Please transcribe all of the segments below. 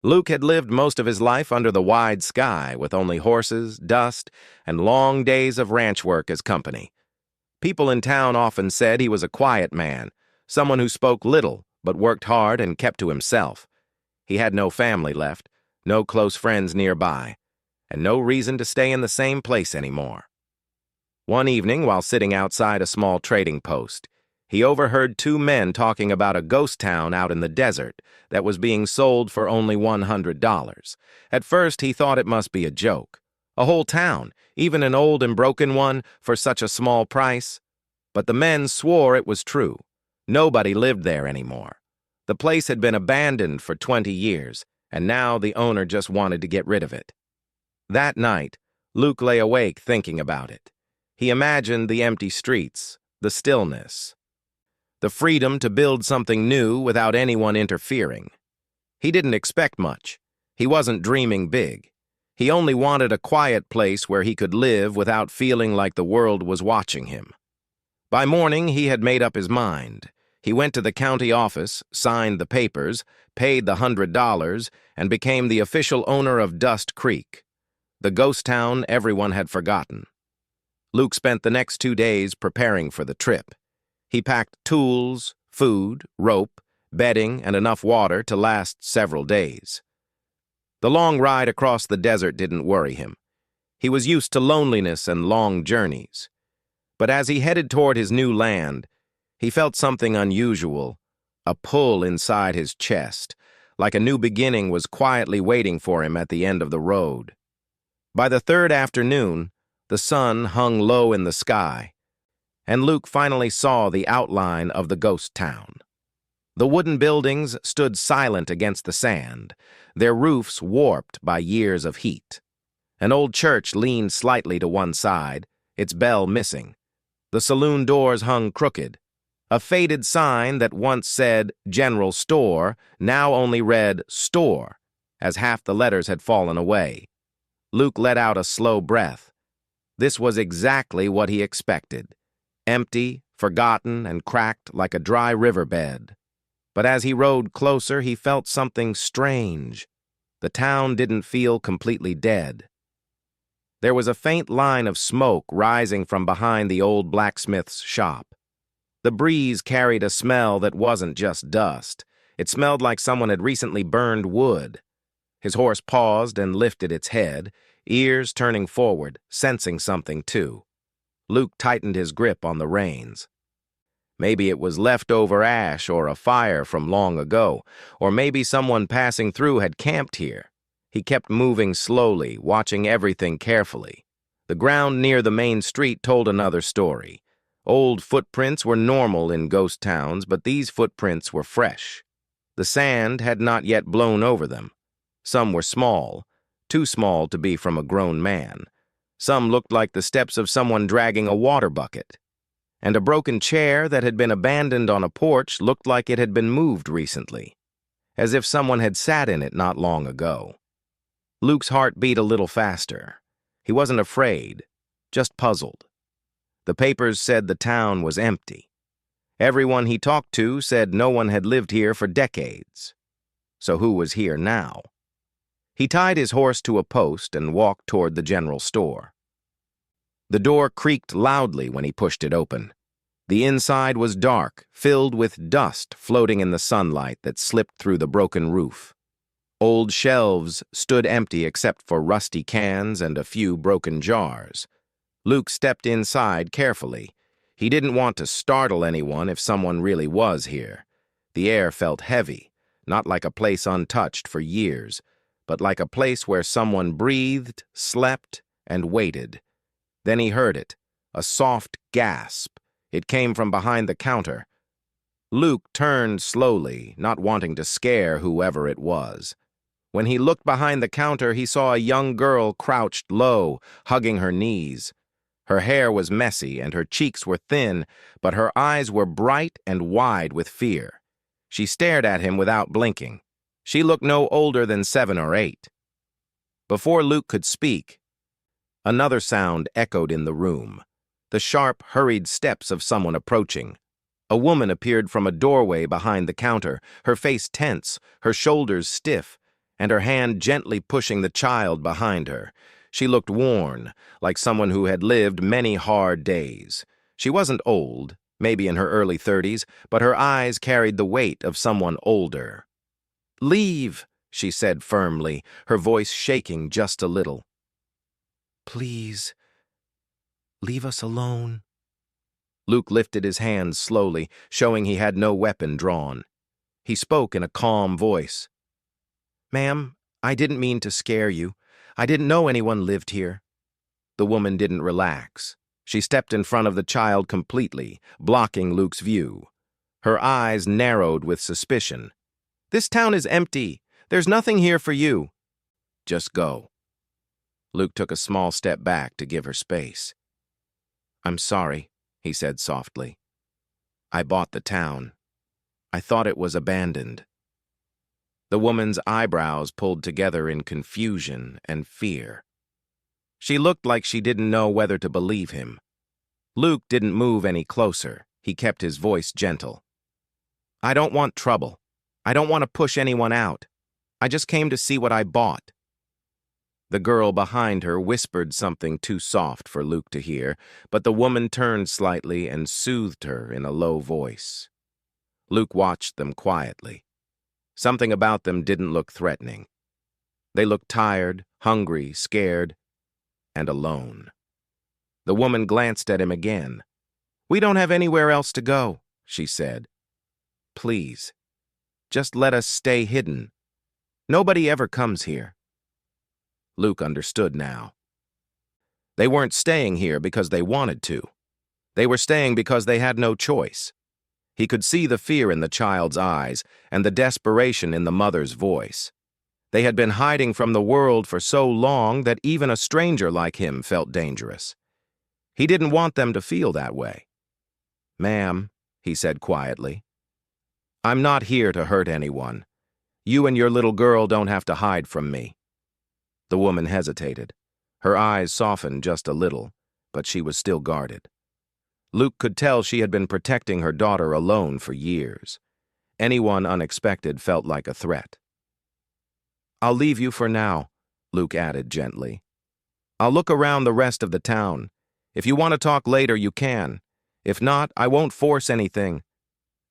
Luke had lived most of his life under the wide sky with only horses, dust, and long days of ranch work as company. People in town often said he was a quiet man, someone who spoke little but worked hard and kept to himself. He had no family left, no close friends nearby, and no reason to stay in the same place anymore. One evening, while sitting outside a small trading post, he overheard two men talking about a ghost town out in the desert that was being sold for only $100. At first, he thought it must be a joke. A whole town, even an old and broken one, for such a small price? But the men swore it was true. Nobody lived there anymore. The place had been abandoned for 20 years, and now the owner just wanted to get rid of it. That night, Luke lay awake thinking about it. He imagined the empty streets, the stillness, the freedom to build something new without anyone interfering. He didn't expect much. He wasn't dreaming big. He only wanted a quiet place where he could live without feeling like the world was watching him. By morning, he had made up his mind. He went to the county office, signed the papers, paid the $100, and became the official owner of Dust Creek, the ghost town everyone had forgotten. Luke spent the next 2 days preparing for the trip. He packed tools, food, rope, bedding, and enough water to last several days. The long ride across the desert didn't worry him. He was used to loneliness and long journeys. But as he headed toward his new land, he felt something unusual, a pull inside his chest, like a new beginning was quietly waiting for him at the end of the road. By the third afternoon, the sun hung low in the sky, and Luke finally saw the outline of the ghost town. The wooden buildings stood silent against the sand, their roofs warped by years of heat. An old church leaned slightly to one side, its bell missing. The saloon doors hung crooked. A faded sign that once said General Store now only read Store, as half the letters had fallen away. Luke let out a slow breath. This was exactly what he expected. Empty, forgotten, and cracked like a dry riverbed. But as he rode closer, he felt something strange. The town didn't feel completely dead. There was a faint line of smoke rising from behind the old blacksmith's shop. The breeze carried a smell that wasn't just dust. It smelled like someone had recently burned wood. His horse paused and lifted its head, ears turning forward, sensing something too. Luke tightened his grip on the reins. Maybe it was leftover ash or a fire from long ago, or maybe someone passing through had camped here. He kept moving slowly, watching everything carefully. The ground near the main street told another story. Old footprints were normal in ghost towns, but these footprints were fresh. The sand had not yet blown over them. Some were small, too small to be from a grown man. Some looked like the steps of someone dragging a water bucket. And a broken chair that had been abandoned on a porch looked like it had been moved recently, as if someone had sat in it not long ago. Luke's heart beat a little faster. He wasn't afraid, just puzzled. The papers said the town was empty. Everyone he talked to said no one had lived here for decades. So who was here now? He tied his horse to a post and walked toward the general store. The door creaked loudly when he pushed it open. The inside was dark, filled with dust floating in the sunlight that slipped through the broken roof. Old shelves stood empty except for rusty cans and a few broken jars. Luke stepped inside carefully. He didn't want to startle anyone if someone really was here. The air felt heavy, not like a place untouched for years, but like a place where someone breathed, slept, and waited. Then he heard it, a soft gasp. It came from behind the counter. Luke turned slowly, not wanting to scare whoever it was. When he looked behind the counter, he saw a young girl crouched low, hugging her knees. Her hair was messy and her cheeks were thin, but her eyes were bright and wide with fear. She stared at him without blinking. She looked no older than 7 or 8. Before Luke could speak, another sound echoed in the room, the sharp, hurried steps of someone approaching. A woman appeared from a doorway behind the counter, her face tense, her shoulders stiff, and her hand gently pushing the child behind her. She looked worn, like someone who had lived many hard days. She wasn't old, maybe in her early 30s, but her eyes carried the weight of someone older. "Leave," she said firmly, her voice shaking just a little. "Please, leave us alone." Luke lifted his hands slowly, showing he had no weapon drawn. He spoke in a calm voice. "Ma'am, I didn't mean to scare you. I didn't know anyone lived here." The woman didn't relax. She stepped in front of the child completely, blocking Luke's view. Her eyes narrowed with suspicion. "This town is empty. There's nothing here for you. Just go." Luke took a small step back to give her space. "I'm sorry," he said softly. "I bought the town. I thought it was abandoned." The woman's eyebrows pulled together in confusion and fear. She looked like she didn't know whether to believe him. Luke didn't move any closer. He kept his voice gentle. "I don't want trouble. I don't want to push anyone out. I just came to see what I bought." The girl behind her whispered something too soft for Luke to hear, but the woman turned slightly and soothed her in a low voice. Luke watched them quietly. Something about them didn't look threatening. They looked tired, hungry, scared, and alone. The woman glanced at him again. "We don't have anywhere else to go," she said. "Please, just let us stay hidden. Nobody ever comes here." Luke understood now. They weren't staying here because they wanted to. They were staying because they had no choice. He could see the fear in the child's eyes and the desperation in the mother's voice. They had been hiding from the world for so long that even a stranger like him felt dangerous. He didn't want them to feel that way. "Ma'am," he said quietly, "I'm not here to hurt anyone. You and your little girl don't have to hide from me." The woman hesitated. Her eyes softened just a little, but she was still guarded. Luke could tell she had been protecting her daughter alone for years. Anyone unexpected felt like a threat. "I'll leave you for now," Luke added gently. "I'll look around the rest of the town. If you want to talk later, you can. If not, I won't force anything."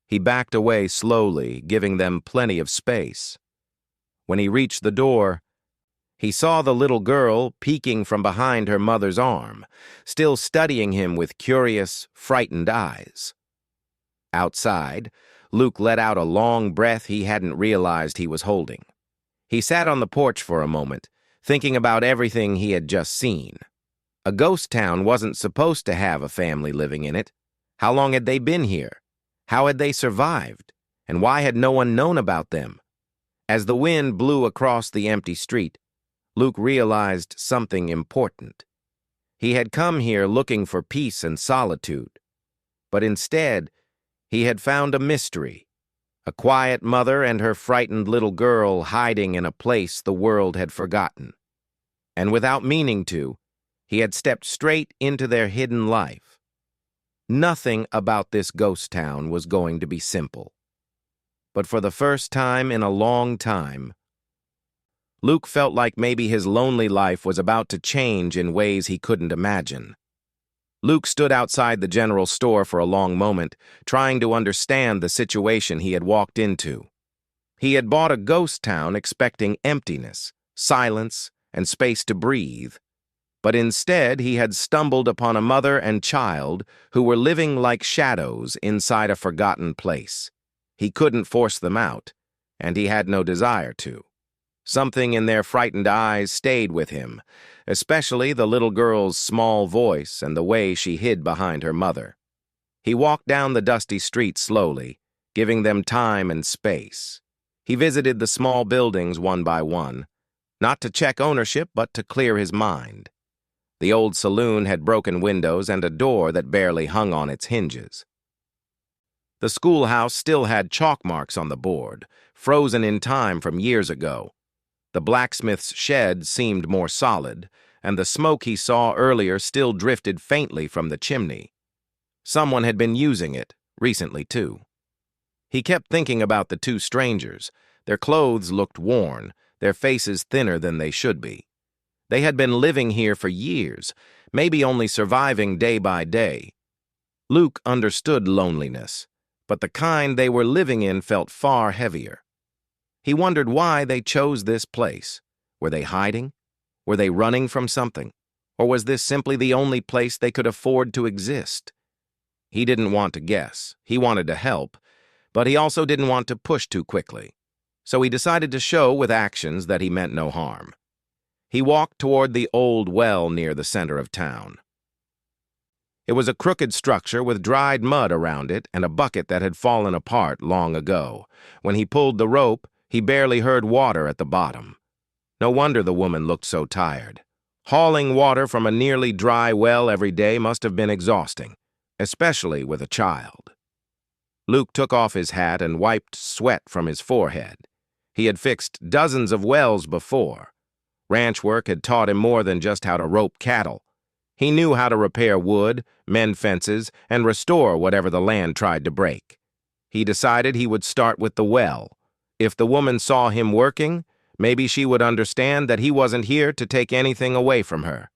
He backed away slowly, giving them plenty of space. When he reached the door, he saw the little girl peeking from behind her mother's arm, still studying him with curious, frightened eyes. Outside, Luke let out a long breath he hadn't realized he was holding. He sat on the porch for a moment, thinking about everything he had just seen. A ghost town wasn't supposed to have a family living in it. How long had they been here? How had they survived? And why had no one known about them? As the wind blew across the empty street, Luke realized something important. He had come here looking for peace and solitude, but instead, he had found a mystery, a quiet mother and her frightened little girl hiding in a place the world had forgotten. And without meaning to, he had stepped straight into their hidden life. Nothing about this ghost town was going to be simple. But for the first time in a long time, Luke felt like maybe his lonely life was about to change in ways he couldn't imagine. Luke stood outside the general store for a long moment, trying to understand the situation he had walked into. He had bought a ghost town expecting emptiness, silence, and space to breathe. But instead, he had stumbled upon a mother and child who were living like shadows inside a forgotten place. He couldn't force them out, and he had no desire to. Something in their frightened eyes stayed with him, especially the little girl's small voice and the way she hid behind her mother. He walked down the dusty street slowly, giving them time and space. He visited the small buildings one by one, not to check ownership, but to clear his mind. The old saloon had broken windows and a door that barely hung on its hinges. The schoolhouse still had chalk marks on the board, frozen in time from years ago. The blacksmith's shed seemed more solid, and the smoke he saw earlier still drifted faintly from the chimney. Someone had been using it, recently too. He kept thinking about the two strangers. Their clothes looked worn, their faces thinner than they should be. They had been living here for years, maybe only surviving day by day. Luke understood loneliness, but the kind they were living in felt far heavier. He wondered why they chose this place. Were they hiding? Were they running from something? Or was this simply the only place they could afford to exist? He didn't want to guess. He wanted to help, but he also didn't want to push too quickly. So he decided to show with actions that he meant no harm. He walked toward the old well near the center of town. It was a crooked structure with dried mud around it and a bucket that had fallen apart long ago. When he pulled the rope, he barely heard water at the bottom. No wonder the woman looked so tired. Hauling water from a nearly dry well every day must have been exhausting, especially with a child. Luke took off his hat and wiped sweat from his forehead. He had fixed dozens of wells before. Ranch work had taught him more than just how to rope cattle. He knew how to repair wood, mend fences, and restore whatever the land tried to break. He decided he would start with the well. If the woman saw him working, maybe she would understand that he wasn't here to take anything away from her.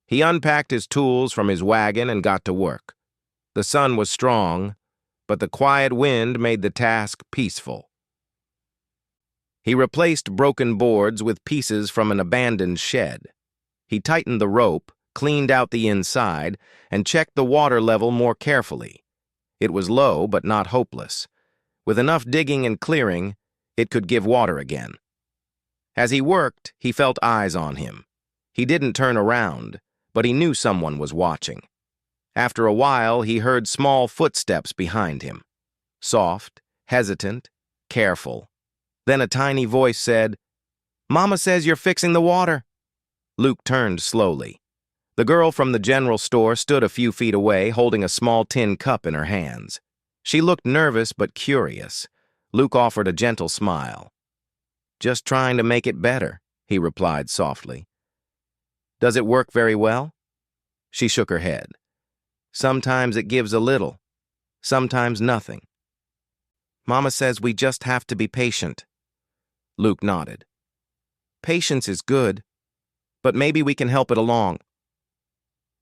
He unpacked his tools from his wagon and got to work. The sun was strong, but the quiet wind made the task peaceful. He replaced broken boards with pieces from an abandoned shed. He tightened the rope, cleaned out the inside, and checked the water level more carefully. It was low, but not hopeless. With enough digging and clearing, it could give water again. As he worked, he felt eyes on him. He didn't turn around, but he knew someone was watching. After a while, he heard small footsteps behind him. Soft, hesitant, careful. Then a tiny voice said, "Mama says you're fixing the water." Luke turned slowly. The girl from the general store stood a few feet away, holding a small tin cup in her hands. She looked nervous but curious. Luke offered a gentle smile. "Just trying to make it better," he replied softly. "Does it work very well?" She shook her head. "Sometimes it gives a little, sometimes nothing. Mama says we just have to be patient." Luke nodded. "Patience is good, but maybe we can help it along."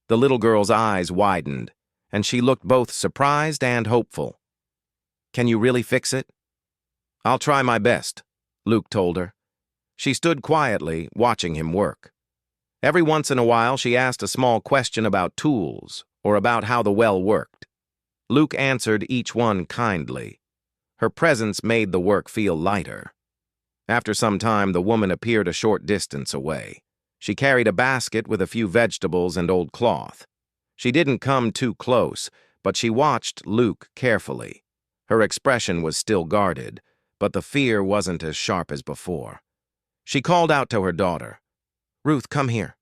The little girl's eyes widened, and she looked both surprised and hopeful. "Can you really fix it?" "I'll try my best," Luke told her. She stood quietly, watching him work. Every once in a while, she asked a small question about tools or about how the well worked. Luke answered each one kindly. Her presence made the work feel lighter. After some time, the woman appeared a short distance away. She carried a basket with a few vegetables and old cloth. She didn't come too close, but she watched Luke carefully. Her expression was still guarded, but the fear wasn't as sharp as before. She called out to her daughter, "Ruth, come here."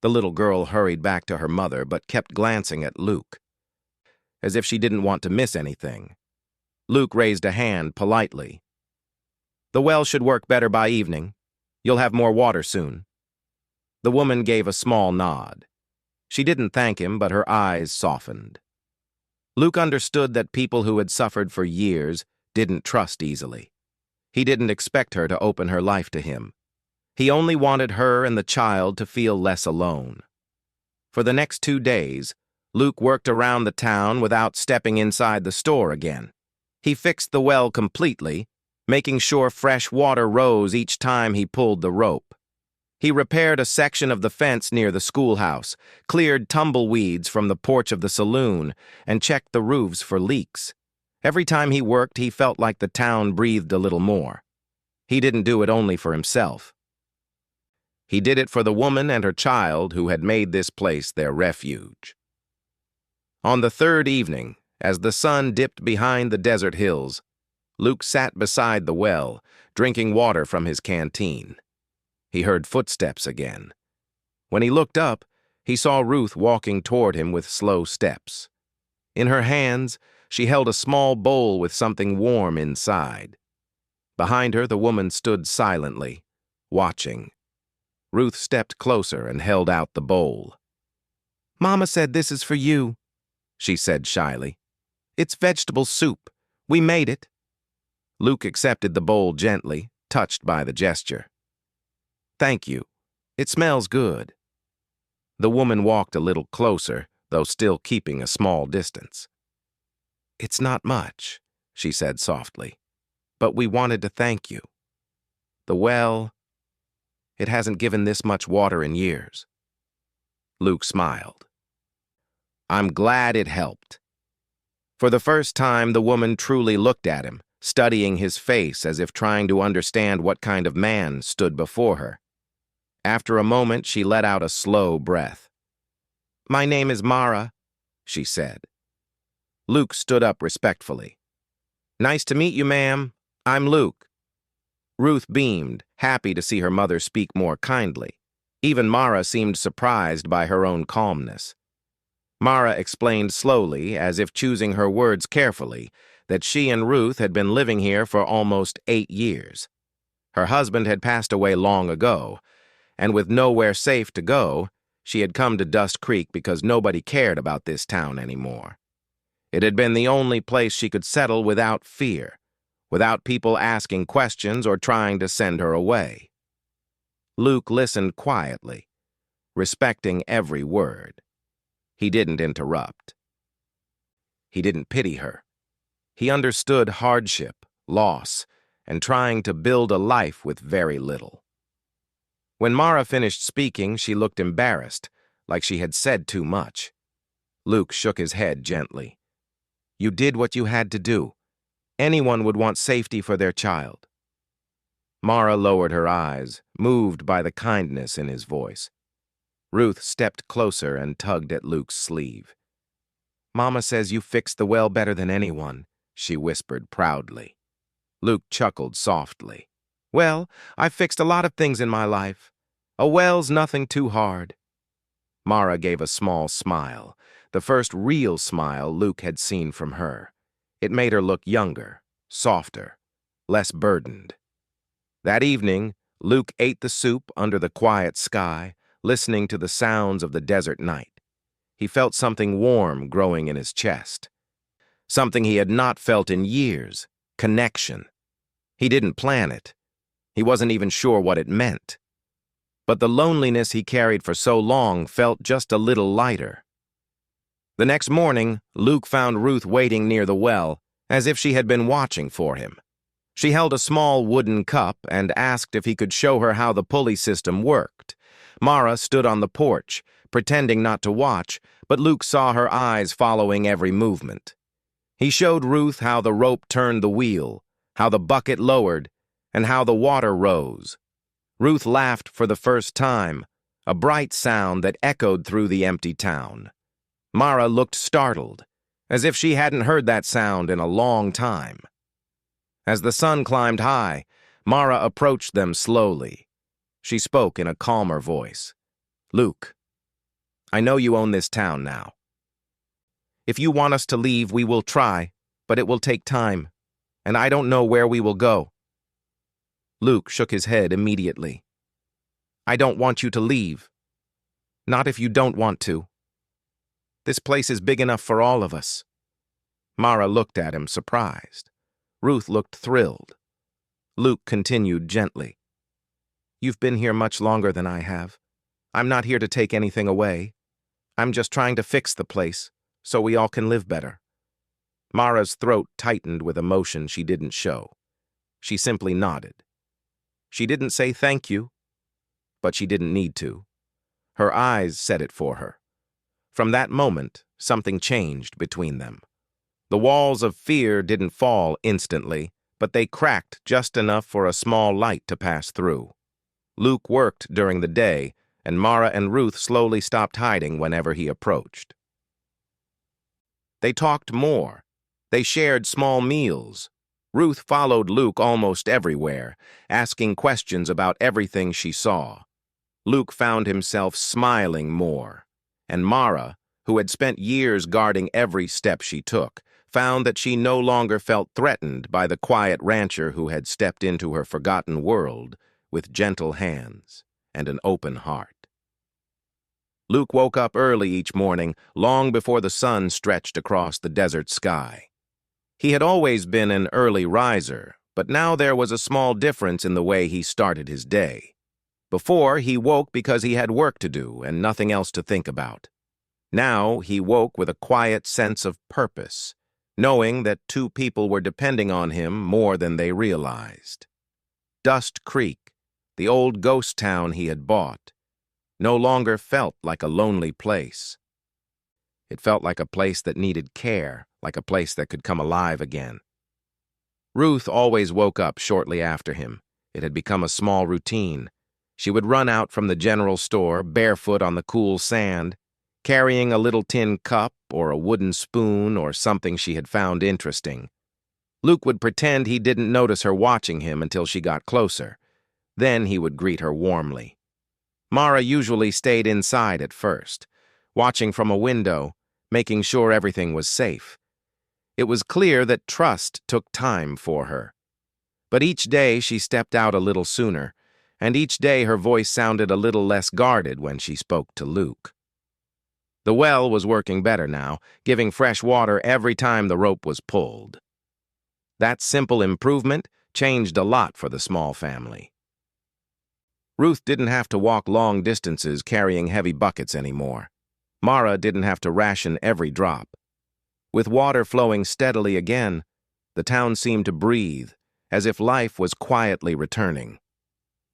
The little girl hurried back to her mother, but kept glancing at Luke, as if she didn't want to miss anything. Luke raised a hand politely. "The well should work better by evening. You'll have more water soon." The woman gave a small nod. She didn't thank him, but her eyes softened. Luke understood that people who had suffered for years didn't trust easily. He didn't expect her to open her life to him. He only wanted her and the child to feel less alone. For the next 2 days, Luke worked around the town without stepping inside the store again. He fixed the well completely, making sure fresh water rose each time he pulled the rope. He repaired a section of the fence near the schoolhouse, cleared tumbleweeds from the porch of the saloon, and checked the roofs for leaks. Every time he worked, he felt like the town breathed a little more. He didn't do it only for himself. He did it for the woman and her child who had made this place their refuge. On the 3rd evening, as the sun dipped behind the desert hills, Luke sat beside the well, drinking water from his canteen. He heard footsteps again. When he looked up, he saw Ruth walking toward him with slow steps. In her hands, she held a small bowl with something warm inside. Behind her, the woman stood silently, watching. Ruth stepped closer and held out the bowl. "Mama said this is for you," she said shyly. "It's vegetable soup. We made it." Luke accepted the bowl gently, touched by the gesture. Thank you. It smells good. The woman walked a little closer, though still keeping a small distance. It's not much, she said softly, but we wanted to thank you. The well, it hasn't given this much water in years. Luke smiled. I'm glad it helped. For the first time, the woman truly looked at him, studying his face as if trying to understand what kind of man stood before her. After a moment, she let out a slow breath. My name is Mara, she said. Luke stood up respectfully. Nice to meet you, ma'am. I'm Luke. Ruth beamed, happy to see her mother speak more kindly. Even Mara seemed surprised by her own calmness. Mara explained slowly, as if choosing her words carefully, that she and Ruth had been living here for almost 8 years. Her husband had passed away long ago, and with nowhere safe to go, she had come to Dust Creek because nobody cared about this town anymore. It had been the only place she could settle without fear, without people asking questions or trying to send her away. Luke listened quietly, respecting every word. He didn't interrupt. He didn't pity her. He understood hardship, loss, and trying to build a life with very little. When Mara finished speaking, she looked embarrassed, like she had said too much. Luke shook his head gently. You did what you had to do. Anyone would want safety for their child. Mara lowered her eyes, moved by the kindness in his voice. Ruth stepped closer and tugged at Luke's sleeve. Mama says you fixed the well better than anyone, she whispered proudly. Luke chuckled softly. Well, I've fixed a lot of things in my life. A well's nothing too hard. Mara gave a small smile, the first real smile Luke had seen from her. It made her look younger, softer, less burdened. That evening, Luke ate the soup under the quiet sky, listening to the sounds of the desert night. He felt something warm growing in his chest. Something he had not felt in years, connection. He didn't plan it. He wasn't even sure what it meant. But the loneliness he carried for so long felt just a little lighter. The next morning, Luke found Ruth waiting near the well, as if she had been watching for him. She held a small wooden cup and asked if he could show her how the pulley system worked. Mara stood on the porch, pretending not to watch, but Luke saw her eyes following every movement. He showed Ruth how the rope turned the wheel, how the bucket lowered, and how the water rose. Ruth laughed for the first time, a bright sound that echoed through the empty town. Mara looked startled, as if she hadn't heard that sound in a long time. As the sun climbed high, Mara approached them slowly. She spoke in a calmer voice. Luke, I know you own this town now. If you want us to leave, we will try, but it will take time, and I don't know where we will go. Luke shook his head immediately. I don't want you to leave. Not if you don't want to. This place is big enough for all of us. Mara looked at him, surprised. Ruth looked thrilled. Luke continued gently. You've been here much longer than I have. I'm not here to take anything away. I'm just trying to fix the place, so we all can live better. Mara's throat tightened with emotion she didn't show. She simply nodded. She didn't say thank you, but she didn't need to. Her eyes said it for her. From that moment, something changed between them. The walls of fear didn't fall instantly, but they cracked just enough for a small light to pass through. Luke worked during the day, and Mara and Ruth slowly stopped hiding whenever he approached. They talked more. They shared small meals. Ruth followed Luke almost everywhere, asking questions about everything she saw. Luke found himself smiling more, and Mara, who had spent years guarding every step she took, found that she no longer felt threatened by the quiet rancher who had stepped into her forgotten world with gentle hands and an open heart. Luke woke up early each morning, long before the sun stretched across the desert sky. He had always been an early riser, but now there was a small difference in the way he started his day. Before, he woke because he had work to do and nothing else to think about. Now, he woke with a quiet sense of purpose, knowing that two people were depending on him more than they realized. Dust Creek, the old ghost town he had bought, no longer felt like a lonely place. It felt like a place that needed care, like a place that could come alive again. Ruth always woke up shortly after him. It had become a small routine. She would run out from the general store, barefoot on the cool sand, carrying a little tin cup or a wooden spoon or something she had found interesting. Luke would pretend he didn't notice her watching him until she got closer. Then he would greet her warmly. Mara usually stayed inside at first, watching from a window, making sure everything was safe. It was clear that trust took time for her. But each day she stepped out a little sooner, and each day her voice sounded a little less guarded when she spoke to Luke. The well was working better now, giving fresh water every time the rope was pulled. That simple improvement changed a lot for the small family. Ruth didn't have to walk long distances carrying heavy buckets anymore. Mara didn't have to ration every drop. With water flowing steadily again, the town seemed to breathe, as if life was quietly returning.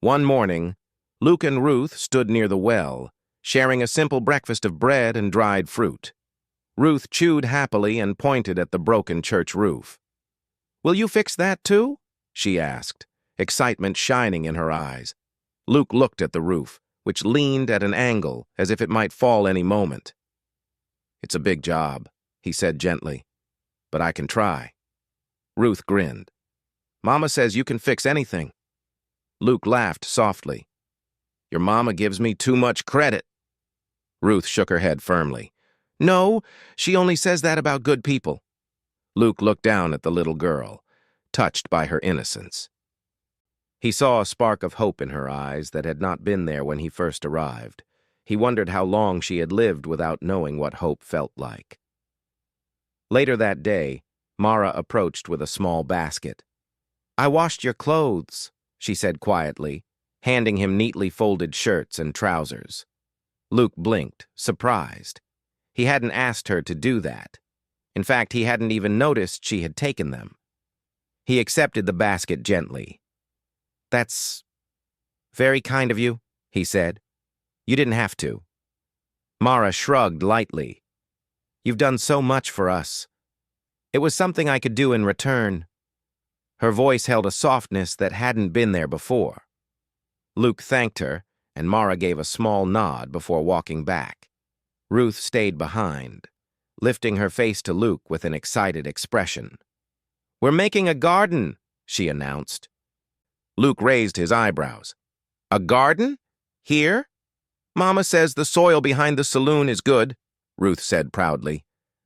One morning, Luke and Ruth stood near the well, sharing a simple breakfast of bread and dried fruit. Ruth chewed happily and pointed at the broken church roof. "Will you fix that too?" she asked, excitement shining in her eyes. Luke looked at the roof, which leaned at an angle as if it might fall any moment. "It's a big job," he said gently, "but I can try." Ruth grinned. "Mama says you can fix anything." Luke laughed softly. "Your mama gives me too much credit." Ruth shook her head firmly. "No, she only says that about good people." Luke looked down at the little girl, touched by her innocence. He saw a spark of hope in her eyes that had not been there when he first arrived. He wondered how long she had lived without knowing what hope felt like. Later that day, Mara approached with a small basket. "I washed your clothes," she said quietly, handing him neatly folded shirts and trousers. Luke blinked, surprised. He hadn't asked her to do that. In fact, he hadn't even noticed she had taken them. He accepted the basket gently. "That's very kind of you," he said. "You didn't have to." Mara shrugged lightly. "You've done so much for us. It was something I could do in return." Her voice held a softness that hadn't been there before. Luke thanked her, and Mara gave a small nod before walking back. Ruth stayed behind, lifting her face to Luke with an excited expression. "We're making a garden," she announced. Luke raised his eyebrows. "A garden? Here?" "Mama says the soil behind the saloon is good," Ruth said proudly.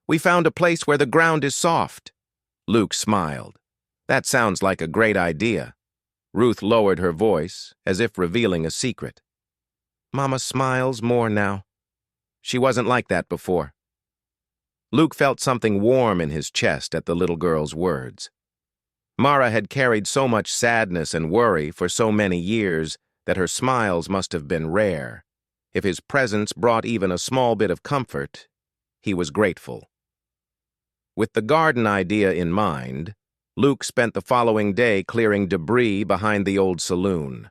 "We found a place where the ground is soft." Luke smiled. "That sounds like a great idea." Ruth lowered her voice, as if revealing a secret. "Mama smiles more now. She wasn't like that before." Luke felt something warm in his chest at the little girl's words. Mara had carried so much sadness and worry for so many years that her smiles must have been rare. If his presence brought even a small bit of comfort, he was grateful. With the garden idea in mind, Luke spent the following day clearing debris behind the old saloon.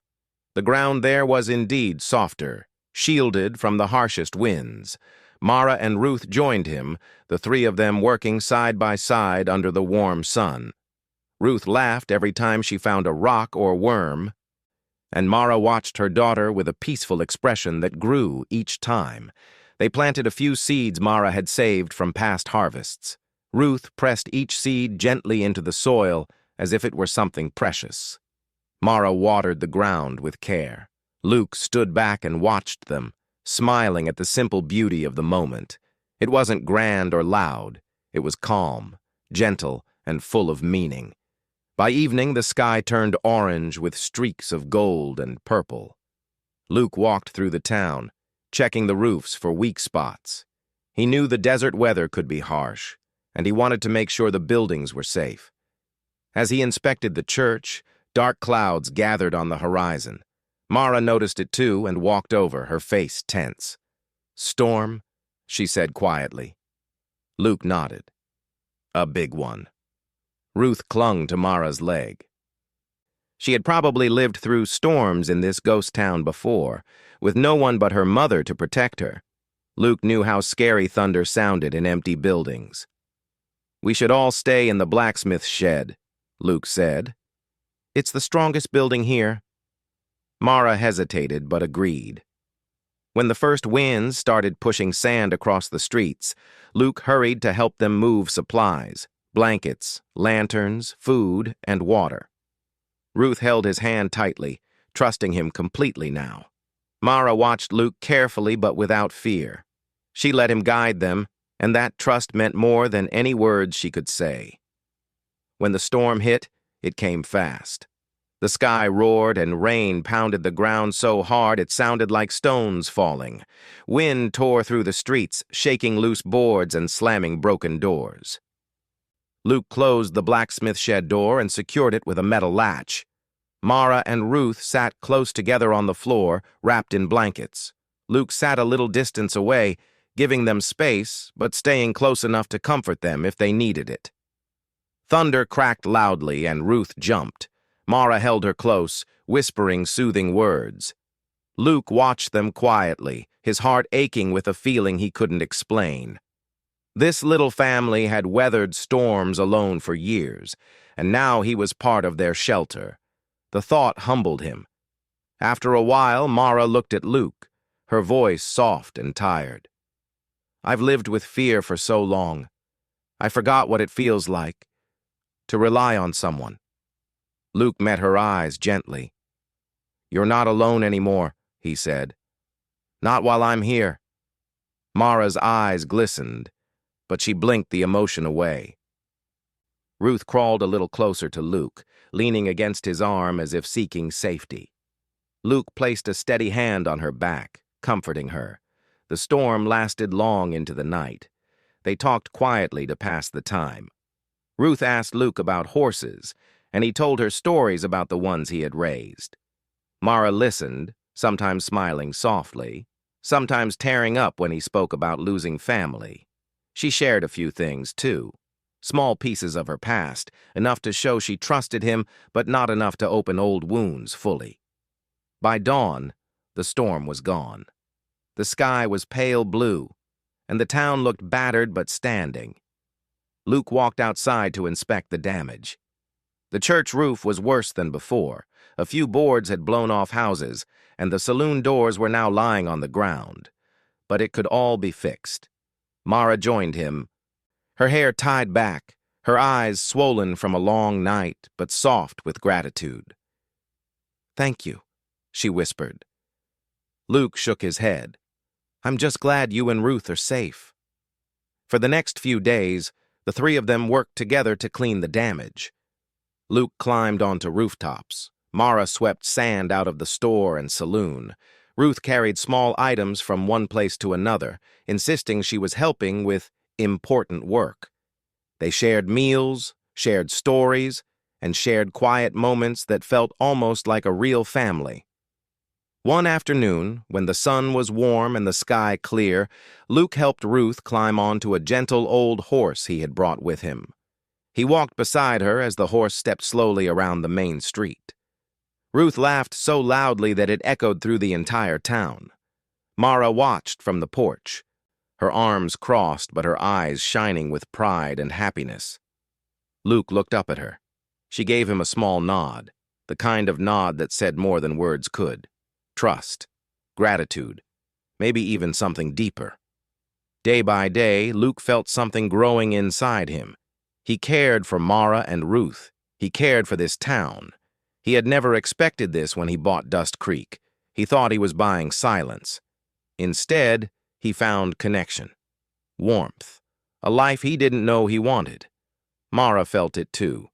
The ground there was indeed softer, shielded from the harshest winds. Mara and Ruth joined him, the three of them working side by side under the warm sun. Ruth laughed every time she found a rock or worm, and Mara watched her daughter with a peaceful expression that grew each time. They planted a few seeds Mara had saved from past harvests. Ruth pressed each seed gently into the soil as if it were something precious. Mara watered the ground with care. Luke stood back and watched them, smiling at the simple beauty of the moment. It wasn't grand or loud. It was calm, gentle, and full of meaning. By evening, the sky turned orange with streaks of gold and purple. Luke walked through the town, checking the roofs for weak spots. He knew the desert weather could be harsh, and he wanted to make sure the buildings were safe. As he inspected the church, dark clouds gathered on the horizon. Mara noticed it too and walked over, her face tense. "Storm?" she said quietly. Luke nodded. "A big one." Ruth clung to Mara's leg. She had probably lived through storms in this ghost town before, with no one but her mother to protect her. Luke knew how scary thunder sounded in empty buildings. "We should all stay in the blacksmith shed," Luke said. "It's the strongest building here." Mara hesitated but agreed. When the first winds started pushing sand across the streets, Luke hurried to help them move supplies, blankets, lanterns, food, and water. Ruth held his hand tightly, trusting him completely now. Mara watched Luke carefully but without fear. She let him guide them, and that trust meant more than any words she could say. When the storm hit, it came fast. The sky roared and rain pounded the ground so hard it sounded like stones falling. Wind tore through the streets, shaking loose boards and slamming broken doors. Luke closed the blacksmith shed door and secured it with a metal latch. Mara and Ruth sat close together on the floor, wrapped in blankets. Luke sat a little distance away, giving them space, but staying close enough to comfort them if they needed it. Thunder cracked loudly and Ruth jumped. Mara held her close, whispering soothing words. Luke watched them quietly, his heart aching with a feeling he couldn't explain. This little family had weathered storms alone for years, and now he was part of their shelter. The thought humbled him. After a while, Mara looked at Luke, her voice soft and tired. "I've lived with fear for so long. I forgot what it feels like to rely on someone." Luke met her eyes gently. "You're not alone anymore," he said. "Not while I'm here." Mara's eyes glistened, but she blinked the emotion away. Ruth crawled a little closer to Luke, leaning against his arm as if seeking safety. Luke placed a steady hand on her back, comforting her. The storm lasted long into the night. They talked quietly to pass the time. Ruth asked Luke about horses, and he told her stories about the ones he had raised. Mara listened, sometimes smiling softly, sometimes tearing up when he spoke about losing family. She shared a few things, too. Small pieces of her past, enough to show she trusted him, but not enough to open old wounds fully. By dawn, the storm was gone. The sky was pale blue, and the town looked battered but standing. Luke walked outside to inspect the damage. The church roof was worse than before. A few boards had blown off houses, and the saloon doors were now lying on the ground. But it could all be fixed. Mara joined him, her hair tied back, her eyes swollen from a long night, but soft with gratitude. "Thank you," she whispered. Luke shook his head. "I'm just glad you and Ruth are safe." For the next few days, the three of them worked together to clean the damage. Luke climbed onto rooftops. Mara swept sand out of the store and saloon. Ruth carried small items from one place to another, insisting she was helping with important work. They shared meals, shared stories, and shared quiet moments that felt almost like a real family. One afternoon, when the sun was warm and the sky clear, Luke helped Ruth climb onto a gentle old horse he had brought with him. He walked beside her as the horse stepped slowly around the main street. Ruth laughed so loudly that it echoed through the entire town. Mara watched from the porch, her arms crossed but her eyes shining with pride and happiness. Luke looked up at her. She gave him a small nod, the kind of nod that said more than words could. Trust, gratitude, maybe even something deeper. Day by day, Luke felt something growing inside him. He cared for Mara and Ruth. He cared for this town. He had never expected this when he bought Dust Creek. He thought he was buying silence. Instead, he found connection, warmth, a life he didn't know he wanted. Mara felt it too.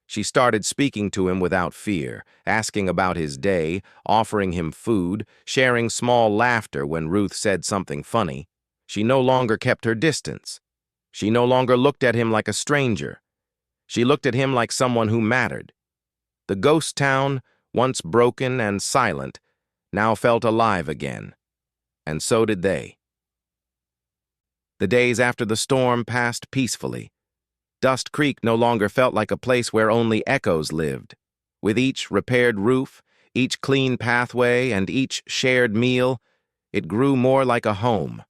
She started speaking to him without fear, asking about his day, offering him food, sharing small laughter when Ruth said something funny. She no longer kept her distance. She no longer looked at him like a stranger. She looked at him like someone who mattered. The ghost town once broken and silent, now felt alive again. And so did they. The days after the storm passed peacefully. Dust Creek no longer felt like a place where only echoes lived. With each repaired roof, each clean pathway, and each shared meal, it grew more like a home.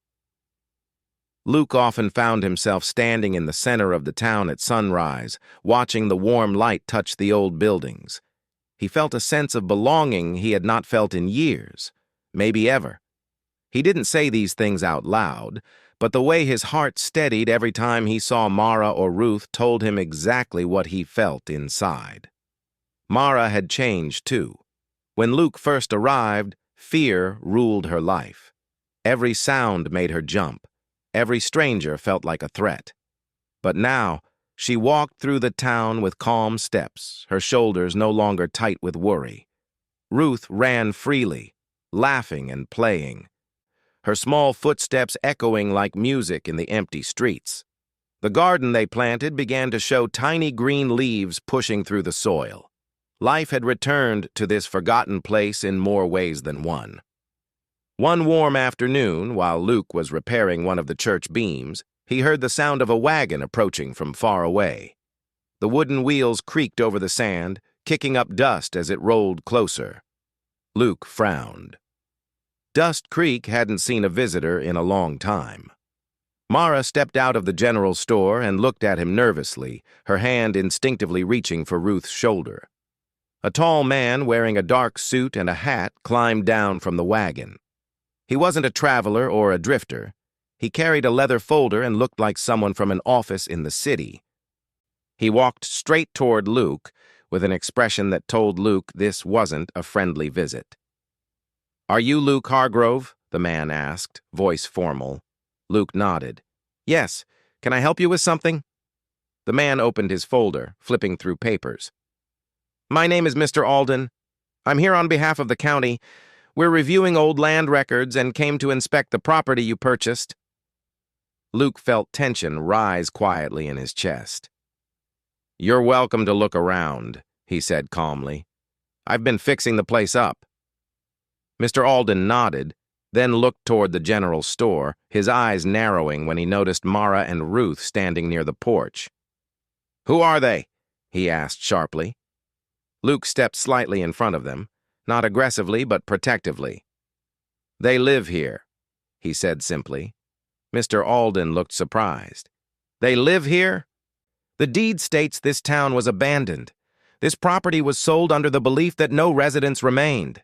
Luke often found himself standing in the center of the town at sunrise, watching the warm light touch the old buildings. He felt a sense of belonging he had not felt in years, maybe ever. He didn't say these things out loud, but the way his heart steadied every time he saw Mara or Ruth told him exactly what he felt inside. Mara had changed, too. When Luke first arrived, fear ruled her life. Every sound made her jump. Every stranger felt like a threat. But now, she walked through the town with calm steps, her shoulders no longer tight with worry. Ruth ran freely, laughing and playing, her small footsteps echoing like music in the empty streets. The garden they planted began to show tiny green leaves pushing through the soil. Life had returned to this forgotten place in more ways than one. One warm afternoon, while Luke was repairing one of the church beams, he heard the sound of a wagon approaching from far away. The wooden wheels creaked over the sand, kicking up dust as it rolled closer. Luke frowned. Dust Creek hadn't seen a visitor in a long time. Mara stepped out of the general store and looked at him nervously, her hand instinctively reaching for Ruth's shoulder. A tall man wearing a dark suit and a hat climbed down from the wagon. He wasn't a traveler or a drifter. He carried a leather folder and looked like someone from an office in the city. He walked straight toward Luke, with an expression that told Luke this wasn't a friendly visit. "Are you Luke Hargrove?" the man asked, voice formal. Luke nodded. "Yes. Can I help you with something?" The man opened his folder, flipping through papers. "My name is Mr. Alden. I'm here on behalf of the county. We're reviewing old land records and came to inspect the property you purchased." Luke felt tension rise quietly in his chest. "You're welcome to look around," he said calmly. "I've been fixing the place up." Mr. Alden nodded, then looked toward the general store, his eyes narrowing when he noticed Mara and Ruth standing near the porch. "Who are they?" he asked sharply. Luke stepped slightly in front of them, not aggressively but protectively. "They live here," he said simply. Mr. Alden looked surprised. "They live here?" "The deed states this town was abandoned. This property was sold under the belief that no residents remained."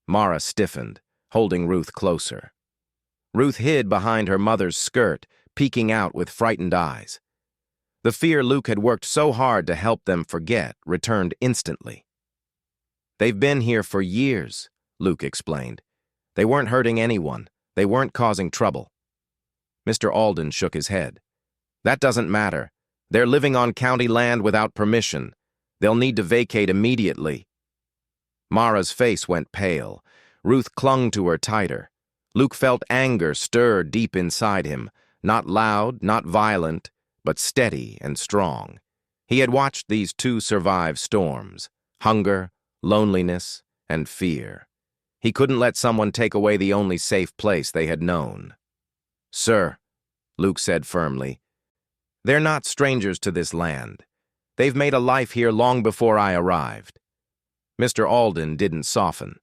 Mara stiffened, holding Ruth closer. Ruth hid behind her mother's skirt, peeking out with frightened eyes. The fear Luke had worked so hard to help them forget returned instantly. "They've been here for years," Luke explained. "They weren't hurting anyone. They weren't causing trouble." Mr. Alden shook his head. "That doesn't matter. They're living on county land without permission. They'll need to vacate immediately." Mara's face went pale. Ruth clung to her tighter. Luke felt anger stir deep inside him, not loud, not violent, but steady and strong. He had watched these two survive storms: hunger, loneliness, and fear. He couldn't let someone take away the only safe place they had known. "Sir," Luke said firmly, "they're not strangers to this land. They've made a life here long before I arrived." Mr. Alden didn't soften.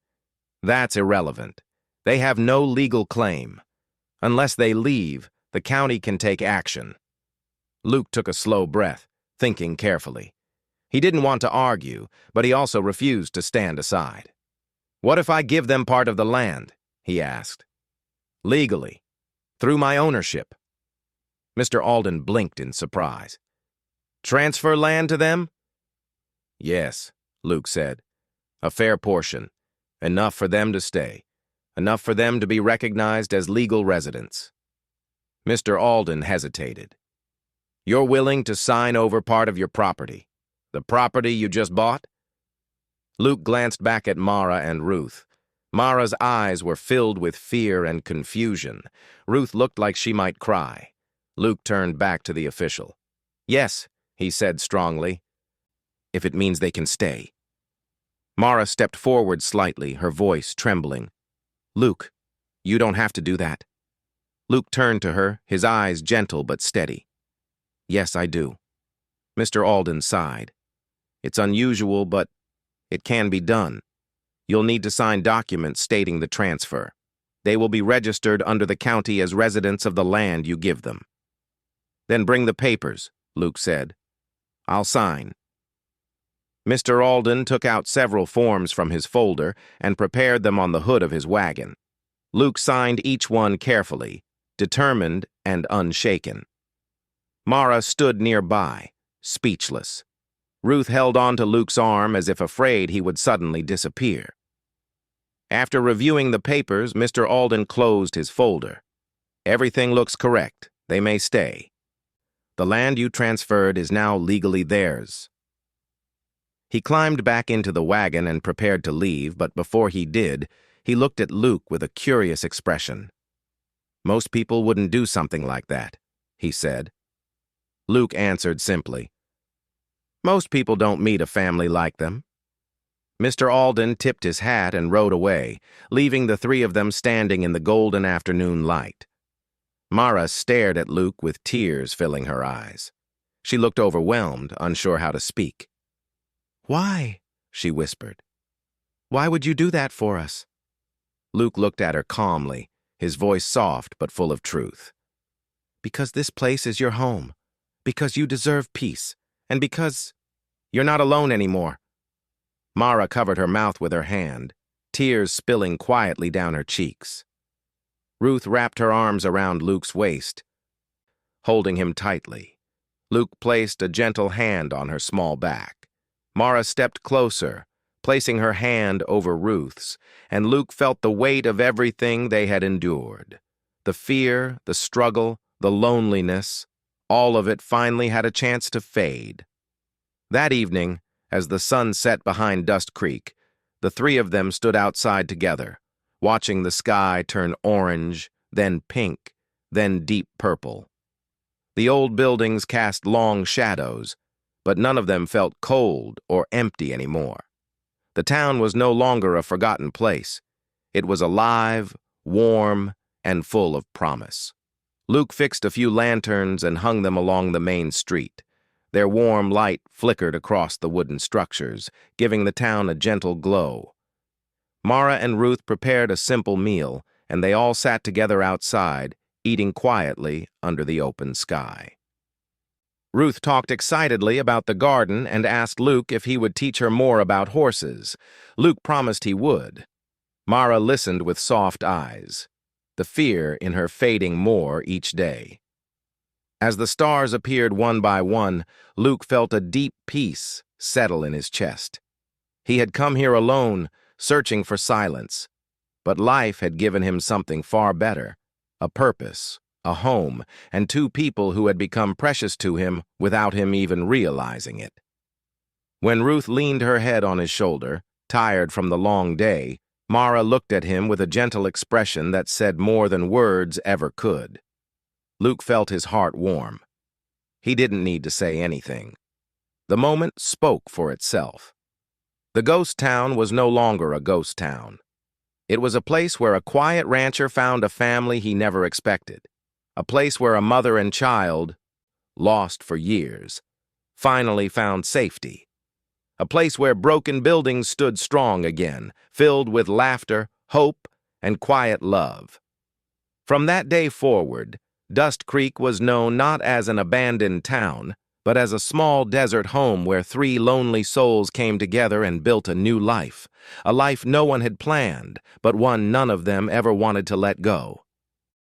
"That's irrelevant. They have no legal claim. Unless they leave, the county can take action." Luke took a slow breath, thinking carefully. He didn't want to argue, but he also refused to stand aside. "What if I give them part of the land?" he asked. "Legally, through my ownership." Mr. Alden blinked in surprise. "Transfer land to them?" "Yes," Luke said. "A fair portion. Enough for them to stay. Enough for them to be recognized as legal residents." Mr. Alden hesitated. "You're willing to sign over part of your property? The property you just bought?" Luke glanced back at Mara and Ruth. Mara's eyes were filled with fear and confusion. Ruth looked like she might cry. Luke turned back to the official. "Yes," he said strongly, "if it means they can stay." Mara stepped forward slightly, her voice trembling. "Luke, you don't have to do that." Luke turned to her, his eyes gentle but steady. "Yes, I do." Mr. Alden sighed. "It's unusual, but it can be done. You'll need to sign documents stating the transfer. They will be registered under the county as residents of the land you give them." "Then bring the papers," Luke said. "I'll sign." Mr. Alden took out several forms from his folder and prepared them on the hood of his wagon. Luke signed each one carefully, determined and unshaken. Mara stood nearby, speechless. Ruth held on to Luke's arm as if afraid he would suddenly disappear. After reviewing the papers, Mr. Alden closed his folder. "Everything looks correct. They may stay. The land you transferred is now legally theirs." He climbed back into the wagon and prepared to leave, but before he did, he looked at Luke with a curious expression. "Most people wouldn't do something like that," he said. Luke answered simply, "Most people don't meet a family like them." Mr. Alden tipped his hat and rode away, leaving the three of them standing in the golden afternoon light. Mara stared at Luke with tears filling her eyes. She looked overwhelmed, unsure how to speak. "Why?" she whispered. "Why would you do that for us?" Luke looked at her calmly, his voice soft but full of truth. "Because this place is your home, because you deserve peace, and because you're not alone anymore." Mara covered her mouth with her hand, tears spilling quietly down her cheeks. Ruth wrapped her arms around Luke's waist, holding him tightly. Luke placed a gentle hand on her small back. Mara stepped closer, placing her hand over Ruth's, and Luke felt the weight of everything they had endured. The fear, the struggle, the loneliness, all of it finally had a chance to fade. That evening, as the sun set behind Dust Creek, the three of them stood outside together, watching the sky turn orange, then pink, then deep purple. The old buildings cast long shadows, but none of them felt cold or empty anymore. The town was no longer a forgotten place. It was alive, warm, and full of promise. Luke fixed a few lanterns and hung them along the main street. Their warm light flickered across the wooden structures, giving the town a gentle glow. Mara and Ruth prepared a simple meal, and they all sat together outside, eating quietly under the open sky. Ruth talked excitedly about the garden and asked Luke if he would teach her more about horses. Luke promised he would. Mara listened with soft eyes, the fear in her fading more each day. As the stars appeared one by one, Luke felt a deep peace settle in his chest. He had come here alone, searching for silence, but life had given him something far better, a purpose, a home, and two people who had become precious to him without him even realizing it. When Ruth leaned her head on his shoulder, tired from the long day, Mara looked at him with a gentle expression that said more than words ever could. Luke felt his heart warm. He didn't need to say anything. The moment spoke for itself. The ghost town was no longer a ghost town. It was a place where a quiet rancher found a family he never expected. A place where a mother and child, lost for years, finally found safety. A place where broken buildings stood strong again, filled with laughter, hope, and quiet love. From that day forward, Dust Creek was known not as an abandoned town, but as a small desert home where three lonely souls came together and built a new life, a life no one had planned, but one none of them ever wanted to let go.